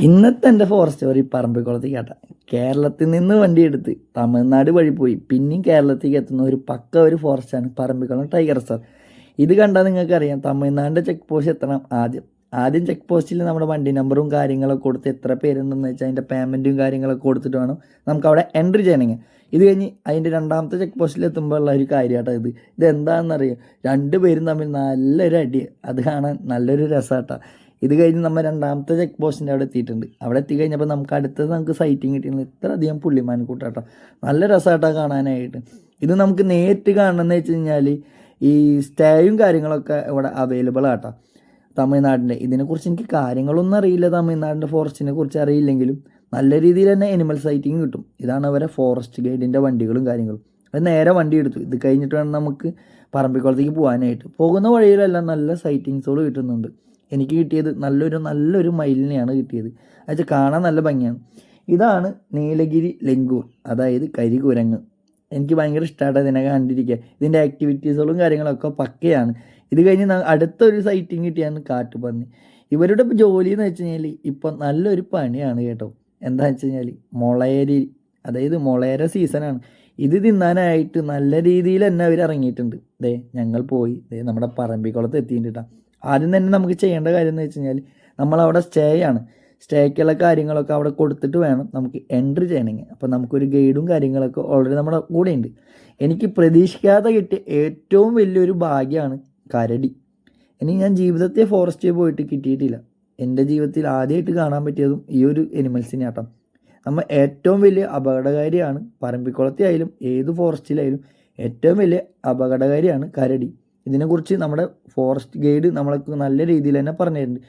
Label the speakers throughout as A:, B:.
A: ഇന്നത്തെ എൻ്റെ forest story പറമ്പിക്കുളത്തേക്ക് കേട്ടാ. കേരളത്തിൽ നിന്ന് വണ്ടി എടുത്ത് തമിഴ്നാട് വഴി പോയി പിന്നെയും കേരളത്തിലേക്ക് എത്തുന്ന ഒരു ഫോറസ്റ്റാണ് പറമ്പിക്കുളം ടൈഗർ റിസർവ്. ഇത് കണ്ടാൽ നിങ്ങൾക്കറിയാം തമിഴ്നാടിൻ്റെ ചെക്ക് പോസ്റ്റ് എത്തണം. ആദ്യം ചെക്ക് പോസ്റ്റിൽ നമ്മുടെ വണ്ടി നമ്പറും കാര്യങ്ങളൊക്കെ കൊടുത്ത് എത്ര പേരുണ്ടെന്ന് വെച്ചാൽ അതിൻ്റെ പേയ്മെൻറ്റും കാര്യങ്ങളൊക്കെ കൊടുത്തിട്ട് വേണം നമുക്ക് അവിടെ എൻട്രി ചെയ്യണമെങ്കിൽ. ഇത് കഴിഞ്ഞ് അതിൻ്റെ രണ്ടാമത്തെ ചെക്ക് പോസ്റ്റിൽ എത്തുമ്പോൾ ഉള്ള ഒരു കാര്യമാട്ടോ ഇതെന്താണെന്നറിയാം. രണ്ടുപേരും തമ്മിൽ നല്ലൊരു അടി, അത് കാണാൻ നല്ലൊരു രസമാട്ടോ. ഇത് കഴിഞ്ഞ് നമ്മൾ രണ്ടാമത്തെ ചെക്ക് പോസ്റ്റിൻ്റെ അവിടെ എത്തിയിട്ടുണ്ട്. അവിടെ എത്തിക്കഴിഞ്ഞപ്പോൾ നമുക്ക് സൈറ്റിങ് കിട്ടിയിട്ടുണ്ട്. ഇത്ര അധികം പുള്ളിമാൻകൂട്ടാട്ടോ, നല്ല രസമായിട്ടോ കാണാനായിട്ട്. ഇത് നമുക്ക് നേരിട്ട് കാണണമെന്ന് വെച്ച് കഴിഞ്ഞാൽ ഈ സ്റ്റേയും കാര്യങ്ങളൊക്കെ ഇവിടെ അവൈലബിൾ ആട്ടോ തമിഴ്നാടിൻ്റെ. ഇതിനെക്കുറിച്ച് എനിക്ക് കാര്യങ്ങളൊന്നും അറിയില്ല, തമിഴ്നാടിൻ്റെ ഫോറസ്റ്റിനെ കുറിച്ച് അറിയില്ലെങ്കിലും നല്ല രീതിയിൽ തന്നെ എനിമൽ സൈറ്റിങ് കിട്ടും. ഇതാണ് അവരെ ഫോറസ്റ്റ് ഗൈഡിൻ്റെ വണ്ടികളും കാര്യങ്ങളും. അത് നേരെ വണ്ടി എടുത്തു. ഇത് കഴിഞ്ഞിട്ട് വേണം നമുക്ക് പറമ്പിക്കുളത്തേക്ക് പോകാനായിട്ട്. പോകുന്ന വഴിയിലെല്ലാം നല്ല സൈറ്റിങ്സുകൾ കിട്ടുന്നുണ്ട്. എനിക്ക് കിട്ടിയത് നല്ലൊരു മയിലിനെയാണ് കിട്ടിയത്. അത് കാണാൻ നല്ല ഭംഗിയാണ്. ഇതാണ് നീലഗിരി ലെങ്കൂർ, അതായത് കരികുരങ്ങ്. എനിക്ക് ഭയങ്കര ഇഷ്ടമായിട്ട് ഇതിനെ കണ്ടിരിക്കുക. ഇതിൻ്റെ ആക്ടിവിറ്റീസുകളും കാര്യങ്ങളൊക്കെ പക്കയാണ്. ഇത് കഴിഞ്ഞ് അടുത്തൊരു സൈറ്റിങ് കിട്ടിയാണ് കാട്ടുപന്നി. ഇവരുടെ ജോലി എന്ന് വെച്ച് കഴിഞ്ഞാൽ ഇപ്പം നല്ലൊരു പണിയാണ് കേട്ടോ. എന്താണെന്ന് വെച്ച് കഴിഞ്ഞാൽ മുളയരി, അതായത് മുളയര സീസണാണ്. ഇത് തിന്നാനായിട്ട് നല്ല രീതിയിൽ തന്നെ അവർ ഇറങ്ങിയിട്ടുണ്ട്. ഞങ്ങൾ പോയി നമ്മുടെ പറമ്പിക്കുളത്ത് എത്തിയിട്ടാ. ആദ്യം തന്നെ നമുക്ക് ചെയ്യേണ്ട കാര്യം എന്ന് വെച്ച് കഴിഞ്ഞാൽ നമ്മളവിടെ സ്റ്റേക്കുള്ള കാര്യങ്ങളൊക്കെ അവിടെ കൊടുത്തിട്ട് വേണം നമുക്ക് എൻട്രി ചെയ്യണമെങ്കിൽ. അപ്പോൾ നമുക്കൊരു ഗൈഡും കാര്യങ്ങളൊക്കെ ഓൾറെഡി നമ്മുടെ കൂടെ ഉണ്ട്. എനിക്ക് പ്രതീക്ഷിക്കാതെ കിട്ടിയ ഏറ്റവും വലിയൊരു ഭാഗ്യമാണ് കരടി. ഞാൻ ജീവിതത്തെ ഫോറസ്റ്റിൽ പോയിട്ട് കിട്ടിയിട്ടില്ല. എൻ്റെ ജീവിതത്തിൽ ആദ്യമായിട്ട് കാണാൻ പറ്റിയതും ഈ ഒരു എനിമൽസിനെ ആട്ടം. നമ്മൾ ഏറ്റവും വലിയ അപകടകാരിയാണ് പറമ്പിക്കുളത്തിലായാലും ഏത് ഫോറസ്റ്റിലായാലും ഏറ്റവും വലിയ അപകടകാരിയാണ് കരടി. ഇതിനെക്കുറിച്ച് നമ്മുടെ ഫോറസ്റ്റ് ഗൈഡ് നമ്മൾക്ക് നല്ല രീതിയിൽ തന്നെ പറഞ്ഞിട്ടുണ്ട്.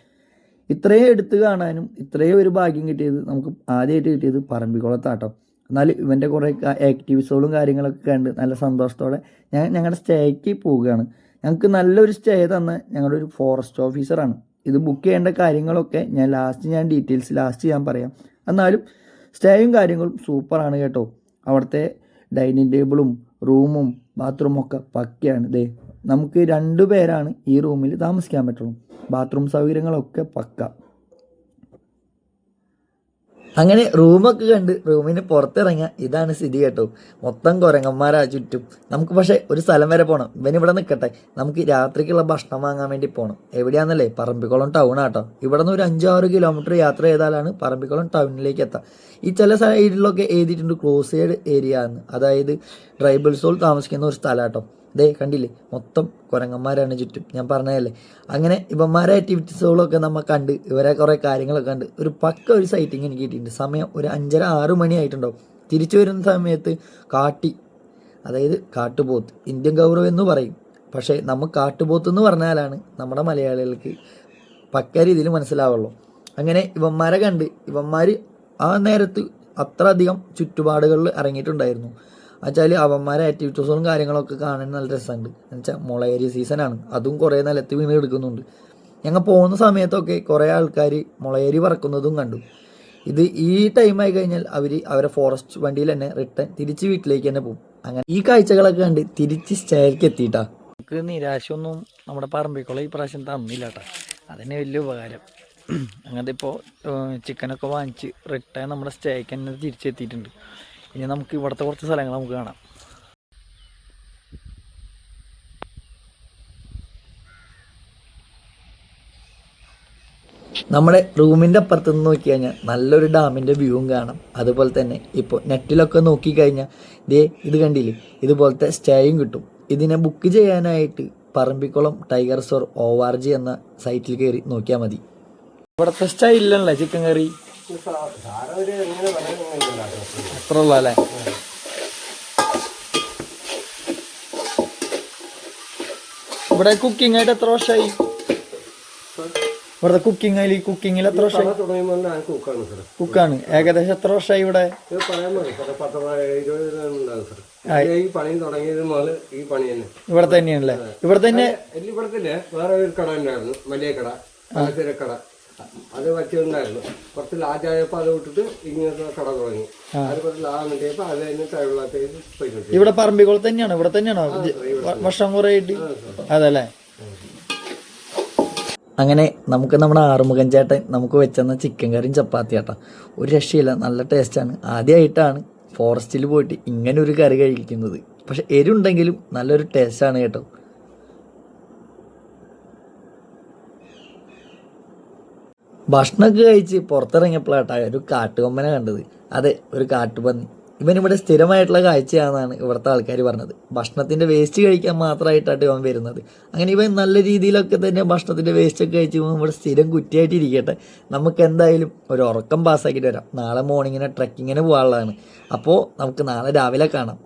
A: ഇത്രയും എടുത്ത് കാണാനും ഇത്രയും ഒരു ഭാഗ്യം കിട്ടിയത് നമുക്ക് ആദ്യമായിട്ട് കിട്ടിയത് പറമ്പിക്കുളത്താട്ടോ. എന്നാൽ ഇവൻ്റെ കുറേ ആക്ടിവിറ്റീസുകളും കാര്യങ്ങളൊക്കെ കണ്ട് നല്ല സന്തോഷത്തോടെ ഞങ്ങളുടെ സ്റ്റേക്ക് പോവുകയാണ്. ഞങ്ങൾക്ക് നല്ലൊരു സ്റ്റേ തന്ന ഞങ്ങളുടെ ഒരു ഫോറസ്റ്റ് ഓഫീസറാണ്. ഇത് ബുക്ക് ചെയ്യേണ്ട കാര്യങ്ങളൊക്കെ ഞാൻ ഡീറ്റെയിൽസ് ഞാൻ പറയാം. എന്നാലും സ്റ്റേയും കാര്യങ്ങളും സൂപ്പറാണ് കേട്ടോ. അവിടുത്തെ ഡൈനിങ് ടേബിളും റൂമും ബാത്റൂമും ഒക്കെ പക്കയാണ്. നമുക്ക് 2 പേരാണ് ഈ റൂമിൽ താമസിക്കാൻ പറ്റുള്ളൂ. ബാത്റൂം സൗകര്യങ്ങളൊക്കെ പക്ക. അങ്ങനെ റൂമൊക്കെ കണ്ട് റൂമിന് പുറത്തിറങ്ങിയ ഇതാണ് സ്ഥിതി കേട്ടോ. മൊത്തം കുരങ്ങന്മാരാ ചുറ്റും. നമുക്ക് പക്ഷേ ഒരു സ്ഥലം വരെ പോകണം. ഇവനിവിടെ നിൽക്കട്ടെ, നമുക്ക് രാത്രിക്കുള്ള ഭക്ഷണം വാങ്ങാൻ വേണ്ടി പോകണം. എവിടെയാണെന്നല്ലേ? പറമ്പിക്കുളം ടൗൺ ആട്ടോ. ഇവിടെ നിന്ന് ഒരു 5-6 കിലോമീറ്റർ യാത്ര ചെയ്താലാണ് പറമ്പിക്കുളം ടൗണിലേക്ക് എത്താം. ഈ ചില സൈഡിലൊക്കെ എഴുതിയിട്ടുണ്ട് ക്ലോസ്ഡ് ഏരിയ എന്ന്, അതായത് ട്രൈബൽസോൾ താമസിക്കുന്ന ഒരു സ്ഥലം കേട്ടോ. കണ്ടില്ലേ, മൊത്തം കുരങ്ങന്മാരാണ് ചുറ്റും. ഞാൻ പറഞ്ഞതല്ലേ. അങ്ങനെ ഇവന്മാരെ ആക്ടിവിറ്റീസുകളൊക്കെ നമ്മൾ കണ്ട് ഇവരെ കുറേ കാര്യങ്ങളൊക്കെ കണ്ട് ഒരു സൈറ്റിങ് എനിക്ക് കിട്ടിയിട്ടുണ്ട്. സമയം ഒരു 5:30-6 മണി ആയിട്ടുണ്ടാവും. തിരിച്ചു വരുന്ന സമയത്ത് അതായത് കാട്ടുപോത്ത്, ഇന്ത്യൻ ഗൗരവ് എന്ന് പറയും. പക്ഷേ നമുക്ക് കാട്ടുപോത്ത് എന്ന് പറഞ്ഞാലാണ് നമ്മുടെ മലയാളികൾക്ക് പക്ക രീതിയിൽ മനസ്സിലാവുള്ളൂ. അങ്ങനെ ഇവന്മാരെ കണ്ട് ഇവന്മാർ ആ നേരത്ത് അത്ര അധികം ചുറ്റുപാടുകളിൽ ഇറങ്ങിയിട്ടുണ്ടായിരുന്നു. എന്നുവെച്ചാൽ അവന്മാരെ ആക്ടിവിറ്റീസുകളും കാര്യങ്ങളൊക്കെ കാണാൻ നല്ല രസമുണ്ട്. എന്നുവെച്ചാൽ മുളയരി സീസണാണ്, അതും കുറേ നിലത്ത് വീണ് എടുക്കുന്നുണ്ട്. ഞങ്ങൾ പോകുന്ന സമയത്തൊക്കെ കുറേ ആൾക്കാർ മുളയരി പറക്കുന്നതും കണ്ടു. ഇത് ഈ ടൈമായി കഴിഞ്ഞാൽ അവരെ ഫോറസ്റ്റ് വണ്ടിയിൽ തന്നെ തിരിച്ച് വീട്ടിലേക്ക് തന്നെ പോകും. അങ്ങനെ ഈ കാഴ്ചകളൊക്കെ കണ്ട് തിരിച്ച് സ്റ്റേയിലേക്ക് എത്തിയിട്ടാ. നമുക്ക് നിരാശയൊന്നും നമ്മുടെ പറമ്പിക്കുളം ഈ പ്രാവശ്യം തന്നില്ല കേട്ടോ. അതന്നെ വലിയ ഉപകാരം. അങ്ങനത്തെ ഇപ്പോൾ ചിക്കനൊക്കെ വാങ്ങിച്ച് റിട്ടേൺ നമ്മുടെ സ്റ്റേക്ക് തന്നെ തിരിച്ചെത്തിയിട്ടുണ്ട്. ഇനി നമുക്ക് ഇവിടുത്തെ കുറച്ച് സ്ഥലങ്ങൾ നമുക്ക് കാണാം. നമ്മുടെ റൂമിൻ്റെ അപ്പുറത്ത് നിന്ന് നോക്കി കഴിഞ്ഞാൽ നല്ലൊരു ഡാമിൻ്റെ വ്യൂവും കാണാം. അതുപോലെ തന്നെ ഇപ്പോൾ നെറ്റിലൊക്കെ നോക്കിക്കഴിഞ്ഞാൽ ഇത് കണ്ടില്ലേ, ഇതുപോലത്തെ സ്റ്റേയും കിട്ടും. ഇതിനെ ബുക്ക് ചെയ്യാനായിട്ട് പറമ്പിക്കുളം ടൈഗർ റിസർവ് ORG എന്ന സൈറ്റിൽ കയറി നോക്കിയാൽ മതി. ഇവിടുത്തെ സ്റ്റേ ഇല്ലല്ലേ ചിക്കൻ കറി അത്ര ഉള്ള അല്ലേ? ഇവിടെ കുക്കിംഗ് ആയിട്ട് എത്ര വർഷമായി? ഇവിടുത്തെ കുക്കിങ്ങിൽ എത്ര വർഷമായി? കുക്കാണ്. ഏകദേശം എത്ര വർഷമായി ഇവിടെ? ഇവിടെ തന്നെയാണല്ലേ? ഇവിടെ തന്നെ
B: വേറെ ഒരു കട ഉണ്ടായിരുന്നു, വലിയ കട, പലചരക്കട. അത് വച്ചിട്ടുണ്ടായിരുന്നു. കുറച്ച് ലാജായപ്പോൾ അത് വിട്ടിട്ട് ഇങ്ങനത്തെ കട തുടങ്ങി. അത് കുറച്ച് ലാഭം കിട്ടിയപ്പോൾ അത് കഴിഞ്ഞ് ടൈബിളത്തേക്ക് പോയിട്ടുണ്ട്.
A: ഇവിടെ പറമ്പിക്കുളം തന്നെയാണോ? ഇവിടെ തന്നെയാണോ വർഷം കുറേ ആയിട്ട്? അതല്ലേ. അങ്ങനെ നമുക്ക് നമ്മുടെ ആറുമുഖൻ ചേട്ടൻ നമുക്ക് വെച്ചെന്ന ചിക്കൻ കറിയും ചപ്പാത്തി ചേട്ടാ, ഒരു രക്ഷയില്ല, നല്ല ടേസ്റ്റാണ്. ആദ്യമായിട്ടാണ് ഫോറസ്റ്റിൽ പോയിട്ട് ഇങ്ങനെ ഒരു കറി കഴിക്കുന്നത്. പക്ഷെ എരുണ്ടെങ്കിലും നല്ലൊരു ടേസ്റ്റാണ് കേട്ടോ. ഭക്ഷണമൊക്കെ കഴിച്ച് പുറത്തിറങ്ങിയപ്പോഴാട്ടാ ഒരു കാട്ടുകൊമ്പനെ കണ്ടത്. അതെ, ഒരു കാട്ടുപന്നി. ഇവനിവിടെ സ്ഥിരമായിട്ടുള്ള കാഴ്ചയാണെന്നാണ് ഇവിടുത്തെ ആൾക്കാർ പറഞ്ഞത്. ഭക്ഷണത്തിൻ്റെ വേസ്റ്റ് കഴിക്കാൻ മാത്രമായിട്ടാണ് ഇവൻ വരുന്നത്. അങ്ങനെ ഇവൻ നല്ല രീതിയിലൊക്കെ തന്നെ ഭക്ഷണത്തിൻ്റെ വേസ്റ്റൊക്കെ കഴിച്ച് ഇവിടെ സ്ഥിരം കുറ്റിയായിട്ടിരിക്കട്ടെ. നമുക്ക് എന്തായാലും ഒരു ഉറക്കം പാസ്സാക്കിയിട്ട് വരാം. നാളെ മോർണിങ്ങിന് ട്രക്കിങ്ങിന് പോകാനുള്ളതാണ്. അപ്പോൾ നമുക്ക് നാളെ രാവിലെ കാണാം.